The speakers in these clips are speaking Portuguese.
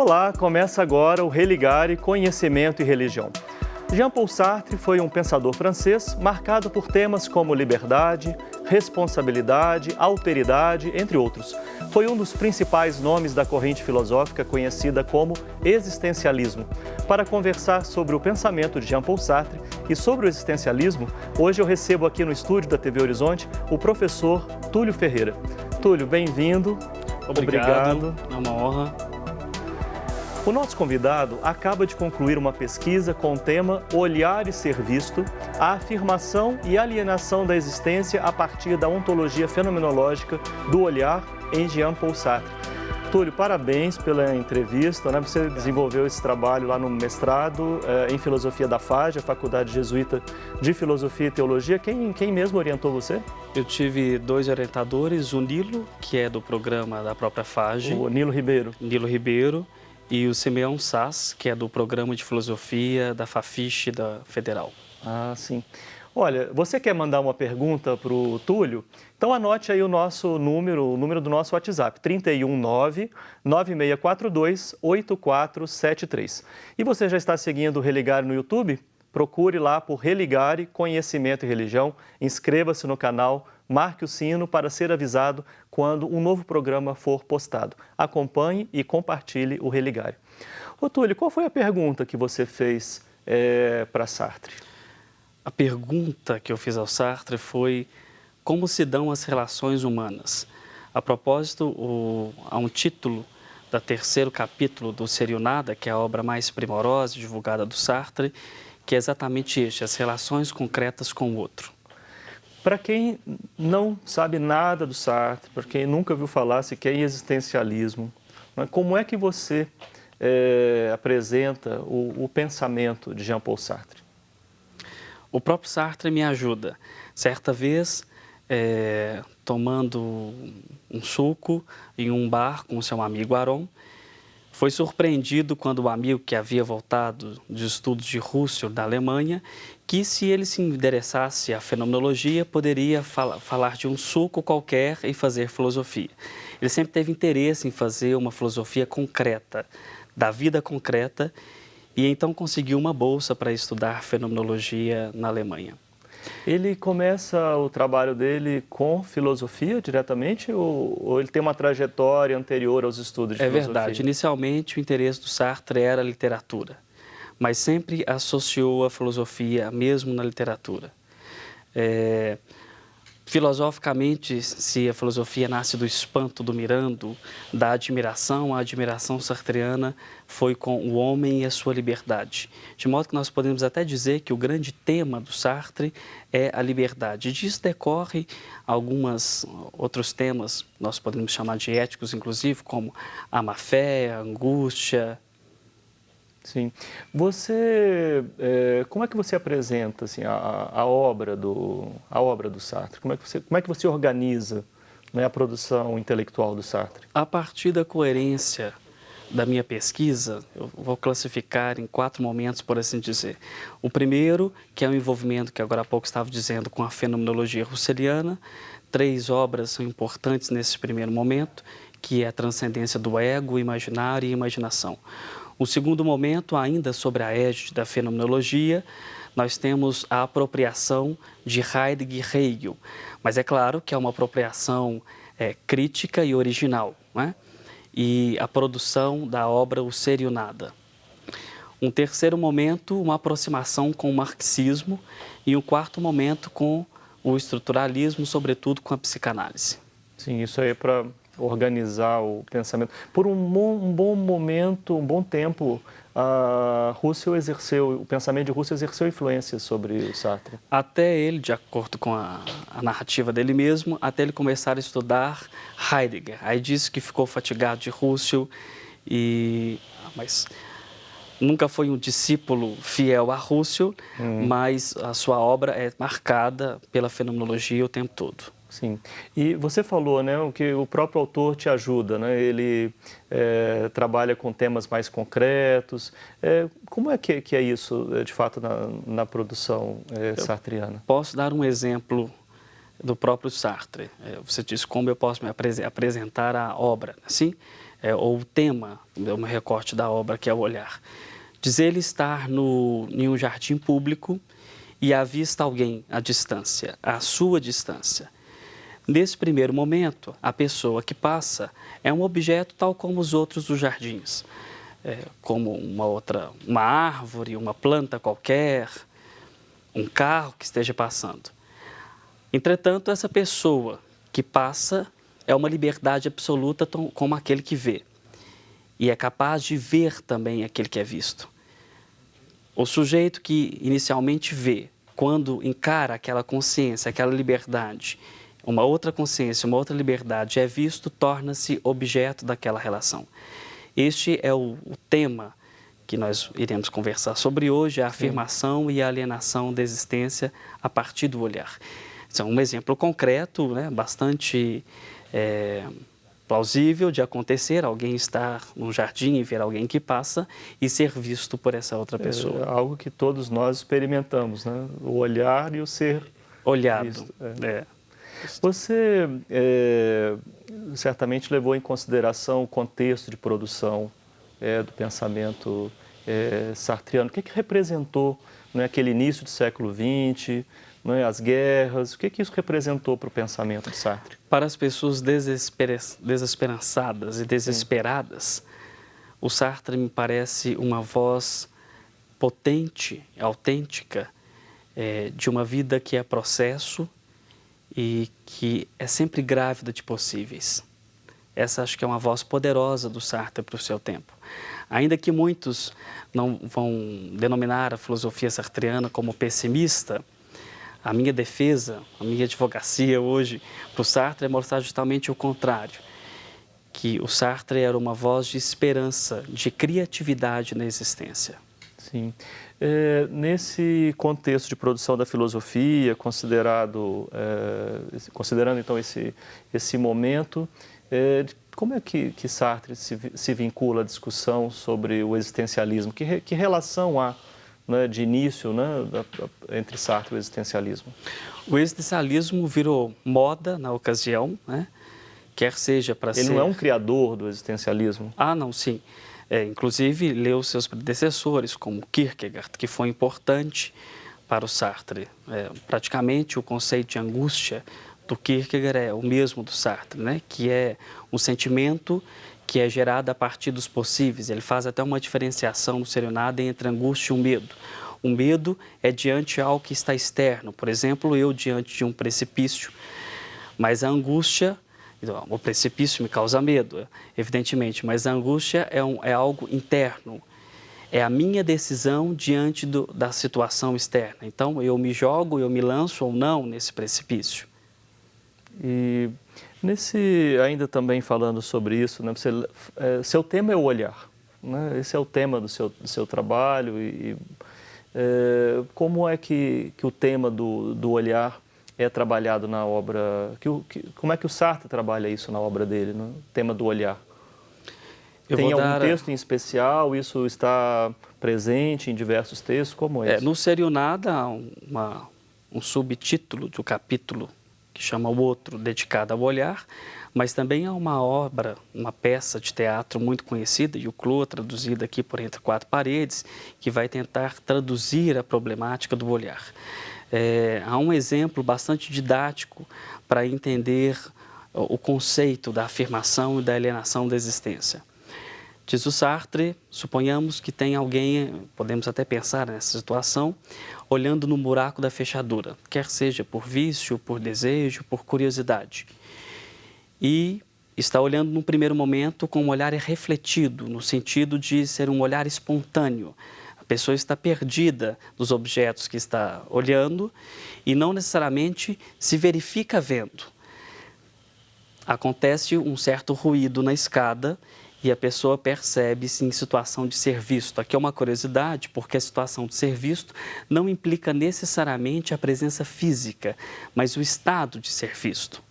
Olá, começa agora o Religare Conhecimento e Religião. Jean-Paul Sartre foi um pensador francês marcado por temas como liberdade, responsabilidade, alteridade, entre outros. Foi um dos principais nomes da corrente filosófica conhecida como existencialismo. Para conversar sobre o pensamento de Jean-Paul Sartre e sobre o existencialismo, hoje eu recebo aqui no estúdio da TV Horizonte o professor Túlio Ferreira. Túlio, bem-vindo. Obrigado. É uma honra. O nosso convidado acaba de concluir uma pesquisa com o tema Olhar e Ser Visto, a afirmação e alienação da existência a partir da ontologia fenomenológica do olhar em Jean-Paul Sartre. Túlio, parabéns pela entrevista, né? Você desenvolveu esse trabalho lá no mestrado em Filosofia da FAGE, a Faculdade Jesuíta de Filosofia e Teologia. Quem mesmo orientou você? Eu tive dois orientadores, o Nilo, que é do programa da própria FAGE. O Nilo Ribeiro. Nilo Ribeiro. E o Simeão Sass, que é do programa de filosofia da Fafiche da Federal. Ah, sim. Olha, você quer mandar uma pergunta para o Túlio? Então anote aí o número do nosso WhatsApp, 319-9642-8473. E você já está seguindo o Religare no YouTube? Procure lá por Religare Conhecimento e Religião, inscreva-se no canal, marque o sino para ser avisado quando um novo programa for postado. Acompanhe e compartilhe o Religare. Ô Túlio, qual foi a pergunta que você fez para Sartre? A pergunta que eu fiz ao Sartre foi como se dão as relações humanas. A propósito, há um título do terceiro capítulo do Ser e o Nada, que é a obra mais primorosa divulgada do Sartre, que é exatamente este, as relações concretas com o outro. Para quem não sabe nada do Sartre, para quem nunca ouviu falar sequer em existencialismo, como é que você apresenta o pensamento de Jean-Paul Sartre? O próprio Sartre me ajuda. Certa vez, tomando um suco em um bar com seu amigo Aron, foi surpreendido quando o amigo que havia voltado de estudos de Husserl da Alemanha, que se ele se endereçasse à fenomenologia, poderia falar de um suco qualquer e fazer filosofia. Ele sempre teve interesse em fazer uma filosofia concreta, da vida concreta, e então conseguiu uma bolsa para estudar fenomenologia na Alemanha. Ele começa o trabalho dele com filosofia diretamente ou ele tem uma trajetória anterior aos estudos de filosofia? É verdade. Inicialmente, o interesse do Sartre era a literatura, mas sempre associou a filosofia mesmo na literatura. Filosoficamente, se a filosofia nasce do espanto, do mirando, da admiração, a admiração sartreana foi com o homem e a sua liberdade. De modo que nós podemos até dizer que o grande tema do Sartre é a liberdade. Disso decorre alguns outros temas, nós podemos chamar de éticos, inclusive, como a má-fé, a angústia. Sim. Como é que você apresenta assim, a obra do Sartre? Como é que você organiza, né, a produção intelectual do Sartre? A partir da coerência da minha pesquisa, eu vou classificar em 4 momentos, por assim dizer. O primeiro, que é o envolvimento, que agora há pouco estava dizendo, com a fenomenologia russeliana. 3 obras são importantes nesse primeiro momento, que é a transcendência do ego, o imaginário e a imaginação. O segundo momento, ainda sobre a égide da fenomenologia, nós temos a apropriação de Heidegger e Hegel. Mas é claro que é uma apropriação crítica e original, né? E a produção da obra O Ser e o Nada. Um terceiro momento, uma aproximação com o marxismo. E um quarto momento com o estruturalismo, sobretudo com a psicanálise. Sim, isso aí é para organizar o pensamento. Por um bom momento, um bom tempo, o pensamento de Husserl exerceu influência sobre o Sartre. Até ele, de acordo com a narrativa dele mesmo, até ele começar a estudar Heidegger. Aí disse que ficou fatigado de Husserl, mas nunca foi um discípulo fiel a Husserl, mas a sua obra é marcada pela fenomenologia o tempo todo. Sim. E você falou, né, que o próprio autor te ajuda, né? Ele trabalha com temas mais concretos. Como é que é isso, de fato, na produção sartriana? Posso dar um exemplo do próprio Sartre. Você disse como eu posso me apresentar a obra. Assim, ou o tema, um recorte da obra, que é o olhar. Diz ele estar em um jardim público e avista alguém à distância, à sua distância. Nesse primeiro momento, a pessoa que passa é um objeto tal como os outros dos jardins, como uma árvore, uma planta qualquer, um carro que esteja passando. Entretanto, essa pessoa que passa é uma liberdade absoluta como aquele que vê, e é capaz de ver também aquele que é visto. O sujeito que inicialmente vê, quando encara aquela consciência, aquela liberdade, uma outra consciência, uma outra liberdade é visto, torna-se objeto daquela relação. Este é o tema que nós iremos conversar sobre hoje, a afirmação e a alienação da existência a partir do olhar. Isso é um exemplo concreto, né, bastante plausível de acontecer, alguém estar num jardim e ver alguém que passa e ser visto por essa outra pessoa. É algo que todos nós experimentamos, né? O olhar e o ser olhado. Visto. Você certamente levou em consideração o contexto de produção do pensamento sartreano. O que representou, né, aquele início do século XX, né, as guerras? O que isso representou para o pensamento de Sartre? Para as pessoas desesperançadas e desesperadas, o Sartre me parece uma voz potente, autêntica, de uma vida que é processo e que é sempre grávida de possíveis. Essa acho que é uma voz poderosa do Sartre para o seu tempo. Ainda que muitos não vão denominar a filosofia sartreana como pessimista, a minha defesa, a minha advocacia hoje para o Sartre é mostrar justamente o contrário, que o Sartre era uma voz de esperança, de criatividade na existência. Sim. Nesse contexto de produção da filosofia, considerando então esse momento, como é que Sartre se vincula à discussão sobre o existencialismo? Que relação há, né, de início, né, entre Sartre e o existencialismo? O existencialismo virou moda na ocasião, né? Quer seja para ser... Ele não é um criador do existencialismo? Ah, não, sim. Inclusive, leu seus predecessores, como Kierkegaard, que foi importante para o Sartre. Praticamente, o conceito de angústia do Kierkegaard é o mesmo do Sartre, né? Que é um sentimento que é gerado a partir dos possíveis. Ele faz até uma diferenciação no Serenade entre angústia e o medo. O medo é diante de algo que está externo, por exemplo, eu diante de um precipício, mas a angústia... O precipício me causa medo, evidentemente, mas a angústia é algo interno. É a minha decisão diante da situação externa. Então, eu me jogo, eu me lanço ou não nesse precipício. E ainda também falando sobre isso, né, seu tema é o olhar, né? Esse é o tema do seu trabalho. Como é que o tema do olhar é trabalhado na obra? Como é que o Sartre trabalha isso na obra dele, no tema do olhar? Tem algum texto em especial? Isso está presente em diversos textos? Como é isso? No Serenade há um subtítulo do capítulo que chama O Outro, dedicado ao olhar, mas também há uma obra, uma peça de teatro muito conhecida, e o Clos, traduzida aqui por Entre Quatro Paredes, que vai tentar traduzir a problemática do olhar. Há um exemplo bastante didático para entender o conceito da afirmação e da alienação da existência. Diz o Sartre, suponhamos que tem alguém, podemos até pensar nessa situação, olhando no buraco da fechadura, quer seja por vício, por desejo, por curiosidade. E está olhando num primeiro momento com um olhar refletido, no sentido de ser um olhar espontâneo. A pessoa está perdida dos objetos que está olhando e não necessariamente se verifica vendo. Acontece um certo ruído na escada e a pessoa percebe-se em situação de ser visto. Aqui é uma curiosidade, porque a situação de ser visto não implica necessariamente a presença física, mas o estado de ser visto.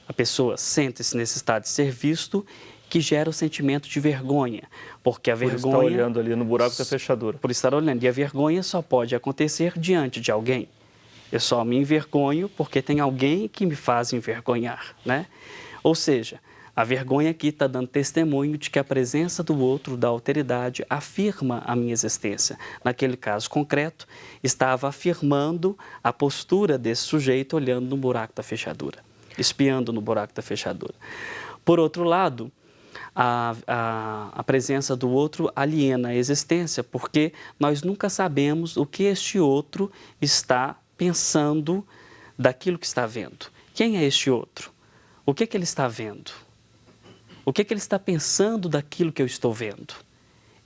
A pessoa sente-se nesse estado de ser visto, que gera o sentimento de vergonha, porque a vergonha... Por estar olhando ali no buraco da fechadura. Por estar olhando, e a vergonha só pode acontecer diante de alguém. Eu só me envergonho porque tem alguém que me faz envergonhar, né? Ou seja, A vergonha aqui está dando testemunho de que a presença do outro, da alteridade, afirma a minha existência. Naquele caso concreto, estava afirmando a postura desse sujeito olhando no buraco da fechadura, espiando no buraco da fechadura. Por outro lado, a presença do outro aliena a existência, porque nós nunca sabemos o que este outro está pensando daquilo que está vendo. Quem é este outro? O que ele está vendo? O que ele está pensando daquilo que eu estou vendo?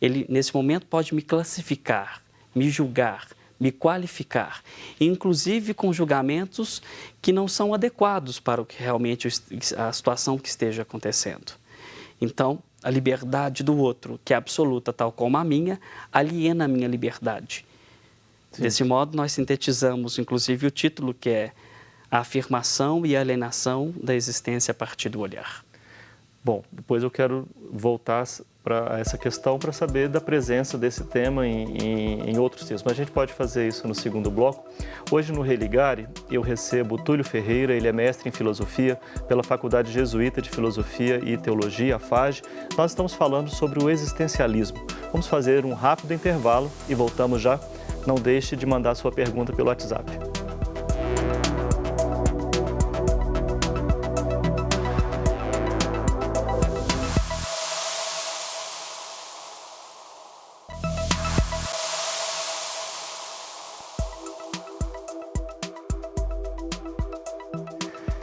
Ele, nesse momento, pode me classificar, me julgar, me qualificar, inclusive com julgamentos que não são adequados para o que realmente a situação que esteja acontecendo. Então, a liberdade do outro, que é absoluta, tal como a minha, aliena a minha liberdade. Sim. Desse modo, nós sintetizamos, inclusive, o título que é a afirmação e a alienação da existência a partir do olhar. Bom, depois eu quero voltar para essa questão para saber da presença desse tema em outros textos, mas a gente pode fazer isso no segundo bloco. Hoje no Religare eu recebo o Túlio Ferreira, ele é mestre em filosofia pela Faculdade Jesuíta de Filosofia e Teologia, a FAGE. Nós estamos falando sobre o existencialismo. Vamos fazer um rápido intervalo e voltamos já. Não deixe de mandar sua pergunta pelo WhatsApp.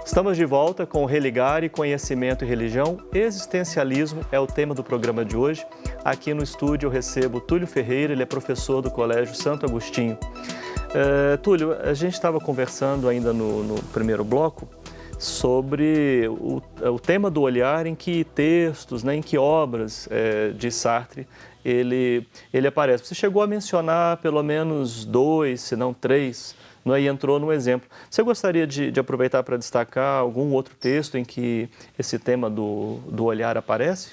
Estamos de volta com o Religare, Conhecimento e Religião. Existencialismo é o tema do programa de hoje. Aqui no estúdio eu recebo o Túlio Ferreira, ele é professor do Colégio Santo Agostinho. Túlio, a gente estava conversando ainda no primeiro bloco sobre o tema do olhar, em que textos, né, em que obras de Sartre ele aparece. Você chegou a mencionar pelo menos 2, se não 3, e entrou no exemplo. Você gostaria de aproveitar para destacar algum outro texto em que esse tema do olhar aparece?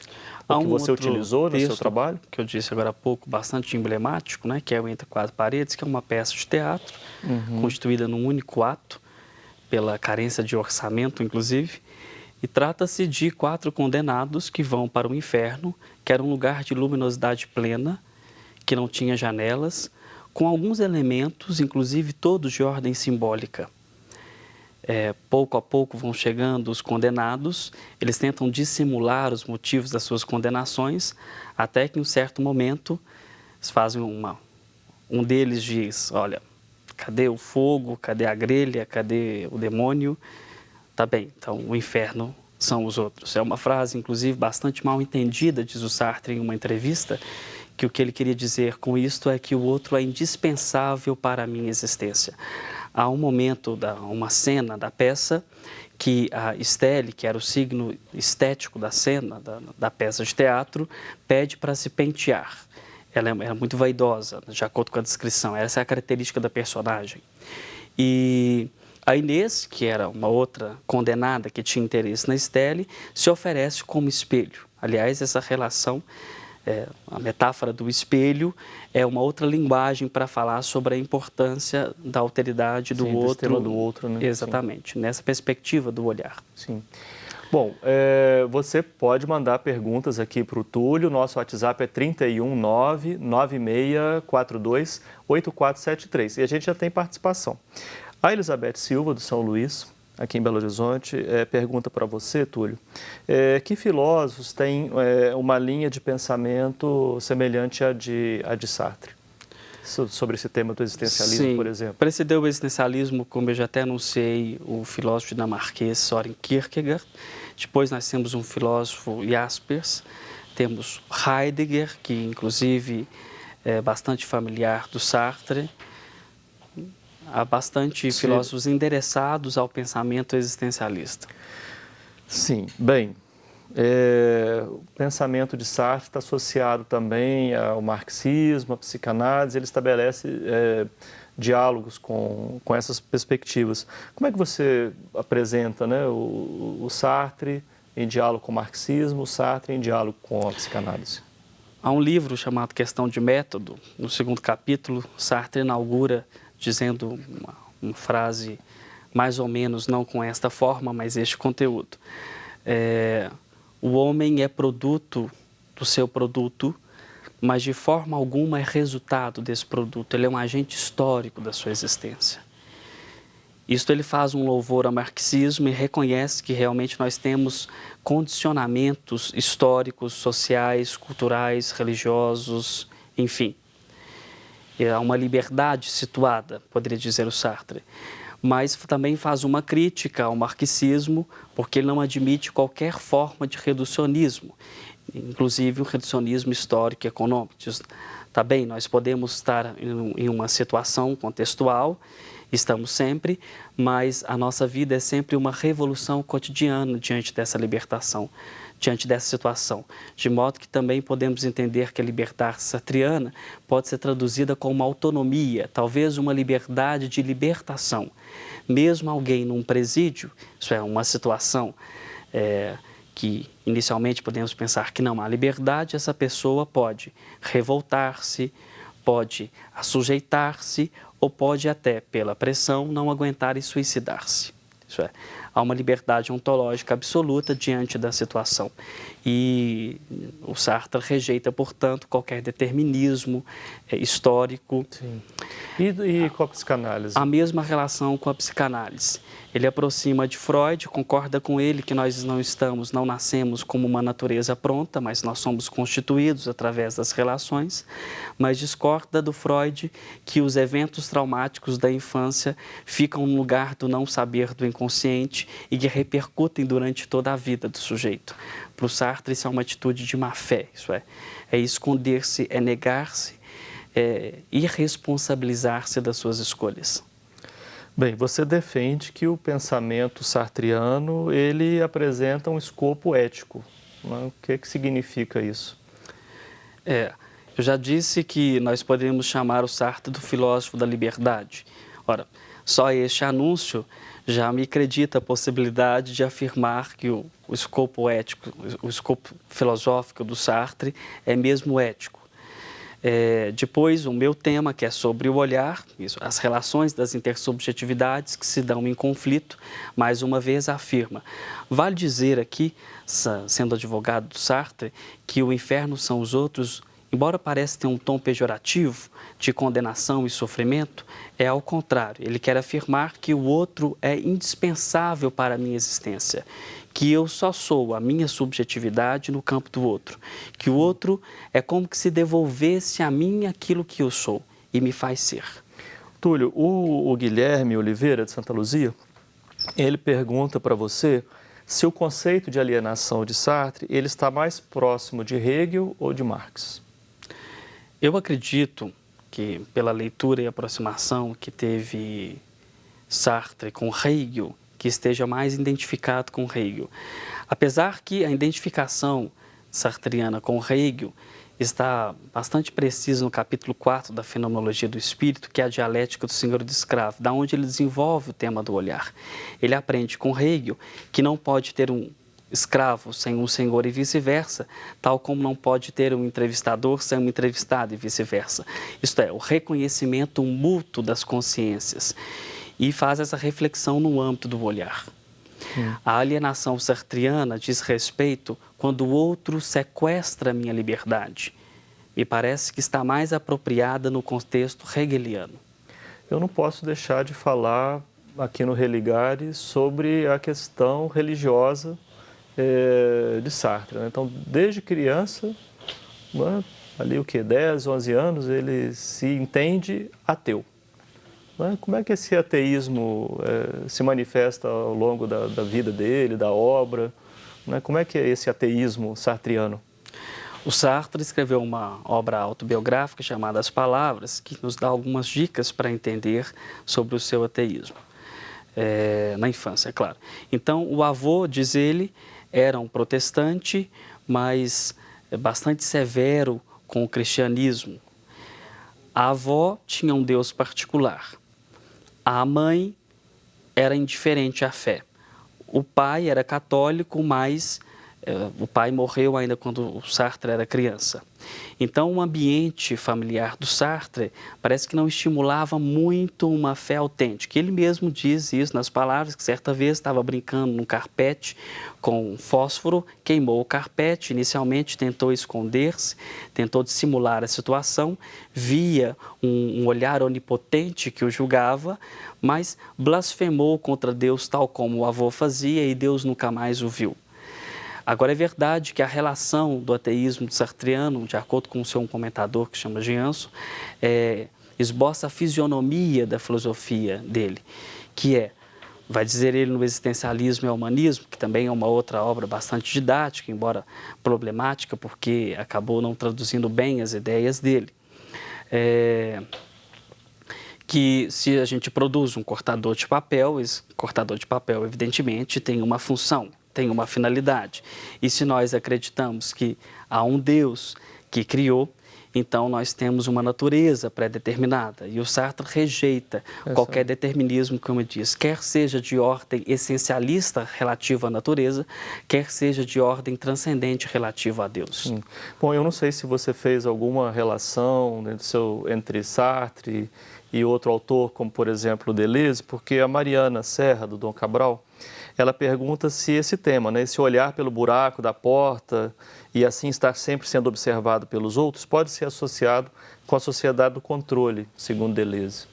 O que você utilizou no seu trabalho? Que eu disse agora há pouco, bastante emblemático, né, que é o Entre Quatro Paredes, que é uma peça de teatro, constituída num único ato, pela carência de orçamento, inclusive, e trata-se de 4 condenados que vão para o inferno, que era um lugar de luminosidade plena, que não tinha janelas, com alguns elementos, inclusive todos de ordem simbólica. Pouco a pouco vão chegando os condenados, eles tentam dissimular os motivos das suas condenações, até que em um certo momento eles fazem um deles diz, olha, cadê o fogo, cadê a grelha, cadê o demônio? Tá bem, então o inferno são os outros. É uma frase, inclusive, bastante mal entendida, diz o Sartre em uma entrevista, que o que ele queria dizer com isto é que o outro é indispensável para a minha existência. Há um momento, uma cena da peça, que a Estelle, que era o signo estético da cena, da peça de teatro, pede para se pentear. Ela é muito vaidosa, de acordo com a descrição. Essa é a característica da personagem. E a Inês, que era uma outra condenada que tinha interesse na Estelle, se oferece como espelho. Aliás, essa relação, a metáfora do espelho, é uma outra linguagem para falar sobre a importância da alteridade do outro. Tema do outro, né? Exatamente, nessa perspectiva do olhar. Sim. Bom, você pode mandar perguntas aqui para o Túlio. Nosso WhatsApp é 319-9642-8473. E a gente já tem participação. A Elizabeth Silva, do São Luís, aqui em Belo Horizonte, pergunta para você, Túlio, que filósofos têm uma linha de pensamento semelhante à de Sartre? Sobre esse tema do existencialismo, Sim, por exemplo. Precedeu o existencialismo, como eu já até anunciei, o filósofo dinamarquês Søren Kierkegaard. Depois nós temos um filósofo, Jaspers, temos Heidegger, que inclusive é bastante familiar do Sartre. Há bastante filósofos endereçados ao pensamento existencialista. Sim, bem, o pensamento de Sartre está associado também ao marxismo, à psicanálise, ele estabelece diálogos com essas perspectivas. Como é que você apresenta, né, o Sartre em diálogo com o marxismo, o Sartre em diálogo com a psicanálise? Há um livro chamado Questão de Método. No segundo capítulo, Sartre inaugura dizendo uma frase mais ou menos, não com esta forma, mas este conteúdo. o homem é produto do seu produto, mas de forma alguma é resultado desse produto. Ele é um agente histórico da sua existência. Isto ele faz um louvor ao marxismo e reconhece que realmente nós temos condicionamentos históricos, sociais, culturais, religiosos, enfim. Há uma liberdade situada, poderia dizer o Sartre. Mas também faz uma crítica ao marxismo, porque ele não admite qualquer forma de reducionismo, inclusive o reducionismo histórico e econômico. Tá bem, nós podemos estar em uma situação contextual, estamos sempre, mas a nossa vida é sempre uma revolução cotidiana diante dessa libertação, diante dessa situação. De modo que também podemos entender que a liberdade sartriana pode ser traduzida como uma autonomia, talvez uma liberdade de libertação. Mesmo alguém num presídio, isso é uma situação que inicialmente podemos pensar que não há liberdade, essa pessoa pode revoltar-se, pode assujeitar-se ou pode até, pela pressão, não aguentar e suicidar-se. Isso é, há uma liberdade ontológica absoluta diante da situação. E o Sartre rejeita, portanto, qualquer determinismo histórico. Sim. E com a psicanálise? A mesma relação com a psicanálise. Ele aproxima de Freud, concorda com ele que nós não nascemos como uma natureza pronta, mas nós somos constituídos através das relações, mas discorda do Freud que os eventos traumáticos da infância ficam no lugar do não saber do inconsciente e que repercutem durante toda a vida do sujeito. Para o Sartre, isso é uma atitude de má-fé, isso é esconder-se, é negar-se, é irresponsabilizar-se das suas escolhas. Bem, você defende que o pensamento sartriano, ele apresenta um escopo ético. Né? O que significa isso? Eu já disse que nós poderíamos chamar o Sartre do filósofo da liberdade. Ora, só este anúncio já me acredita a possibilidade de afirmar que o escopo ético, o escopo filosófico do Sartre é mesmo ético. Depois, o meu tema, que é sobre o olhar, as relações das intersubjetividades que se dão em conflito, mais uma vez afirma. Vale dizer aqui, sendo advogado do Sartre, que o inferno são os outros, embora pareça ter um tom pejorativo de condenação e sofrimento, é ao contrário. Ele quer afirmar que o outro é indispensável para a minha existência, que eu só sou a minha subjetividade no campo do outro, que o outro é como que se devolvesse a mim aquilo que eu sou e me faz ser. Túlio, o Guilherme Oliveira, de Santa Luzia, ele pergunta para você se o conceito de alienação de Sartre ele está mais próximo de Hegel ou de Marx. Eu acredito que, pela leitura e aproximação que teve Sartre com Hegel, que esteja mais identificado com Hegel. Apesar que a identificação sartriana com Hegel está bastante precisa no capítulo 4 da Fenomenologia do Espírito, que é a dialética do senhor e do escravo, da onde ele desenvolve o tema do olhar. Ele aprende com Hegel que não pode ter um escravo sem um senhor e vice-versa, tal como não pode ter um entrevistador sem um entrevistado e vice-versa. Isto é, o reconhecimento mútuo das consciências. E faz essa reflexão no âmbito do olhar. A alienação sartriana diz respeito quando o outro sequestra a minha liberdade. Me parece que está mais apropriada no contexto hegeliano. Eu não posso deixar de falar aqui no Religare sobre a questão religiosa de Sartre. Né? Então, desde criança, né, ali o que, 10, 11 anos, ele se entende ateu. Como é que esse ateísmo se manifesta ao longo da vida dele, da obra? Como é que é esse ateísmo sartriano? O Sartre escreveu uma obra autobiográfica chamada As Palavras, que nos dá algumas dicas para entender sobre o seu ateísmo. Na infância, é claro. Então, o avô, diz ele, era um protestante, mas bastante severo com o cristianismo. A avó tinha um Deus particular. A mãe era indiferente à fé. O pai era católico, mas O pai morreu ainda quando o Sartre era criança. Então, o ambiente familiar do Sartre parece que não estimulava muito uma fé autêntica. Ele mesmo diz isso nas palavras, que certa vez estava brincando num carpete com fósforo, queimou o carpete, inicialmente tentou esconder-se, tentou dissimular a situação, via um olhar onipotente que o julgava, mas blasfemou contra Deus tal como o avô fazia e Deus nunca mais o viu. Agora, é verdade que a relação do ateísmo sartreano, de acordo com o seu comentador que chama Gianso, esboça a fisionomia da filosofia dele, que vai dizer ele no Existencialismo e Humanismo, que também é uma outra obra bastante didática, embora problemática, porque acabou não traduzindo bem as ideias dele. Que se a gente produz um cortador de papel, esse cortador de papel, evidentemente, tem uma função, tem uma finalidade. E se nós acreditamos que há um Deus que criou, então nós temos uma natureza pré-determinada. E o Sartre rejeita qualquer determinismo, como diz, quer seja de ordem essencialista relativa à natureza, quer seja de ordem transcendente relativa a Deus. Sim. Bom, eu não sei se você fez alguma relação entre Sartre e outro autor, como por exemplo Deleuze, porque a Mariana Serra, do Dom Cabral, ela pergunta se esse tema, esse olhar pelo buraco da porta e assim estar sempre sendo observado pelos outros, pode ser associado com a sociedade do controle, segundo Deleuze.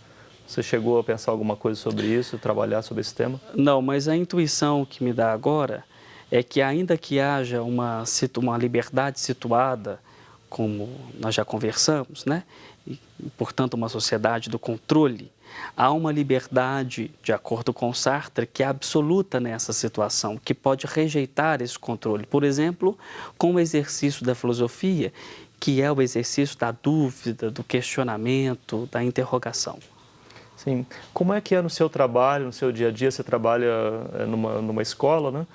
Você chegou a pensar alguma coisa sobre isso, trabalhar sobre esse tema? Não, mas a intuição que me dá agora é que ainda que haja uma liberdade situada, como nós já conversamos, e, portanto, uma sociedade do controle, há uma liberdade, de acordo com Sartre, que é absoluta nessa situação, que pode rejeitar esse controle. Por exemplo, com o exercício da filosofia, que é o exercício da dúvida, do questionamento, da interrogação. Sim. Como é que é no seu trabalho, no seu dia a dia? Você trabalha numa escola, né?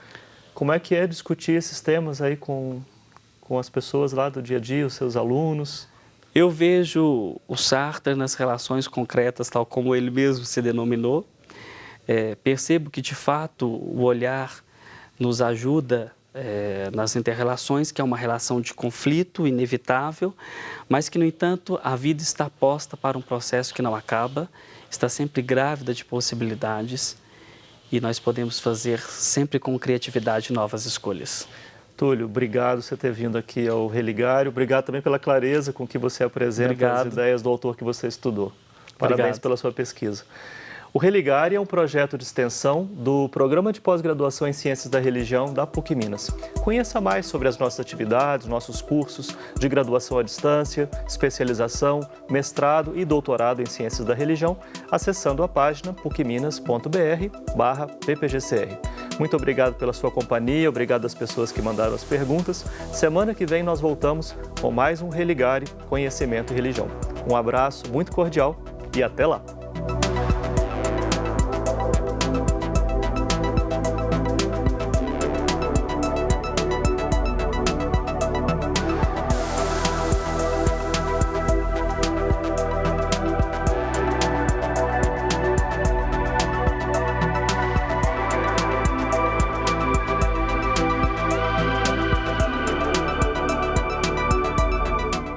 Como é que é discutir esses temas aí com as pessoas lá do dia a dia, os seus alunos? Eu vejo o Sartre nas relações concretas, tal como ele mesmo se denominou. Percebo que, de fato, o olhar nos ajuda nas inter-relações, que é uma relação de conflito inevitável, mas que, no entanto, a vida está posta para um processo que não acaba, está sempre grávida de possibilidades e nós podemos fazer sempre com criatividade novas escolhas. Túlio, obrigado por você ter vindo aqui ao Religário. Obrigado também pela clareza com que você apresenta as ideias do autor que você estudou. Parabéns pela sua pesquisa. O Religário é um projeto de extensão do Programa de Pós-Graduação em Ciências da Religião da PUC Minas. Conheça mais sobre as nossas atividades, nossos cursos de graduação à distância, especialização, mestrado e doutorado em Ciências da Religião, acessando a página pucminas.br/ppgcr. Muito obrigado pela sua companhia, obrigado às pessoas que mandaram as perguntas. Semana que vem nós voltamos com mais um Religário, Conhecimento e Religião. Um abraço muito cordial e até lá!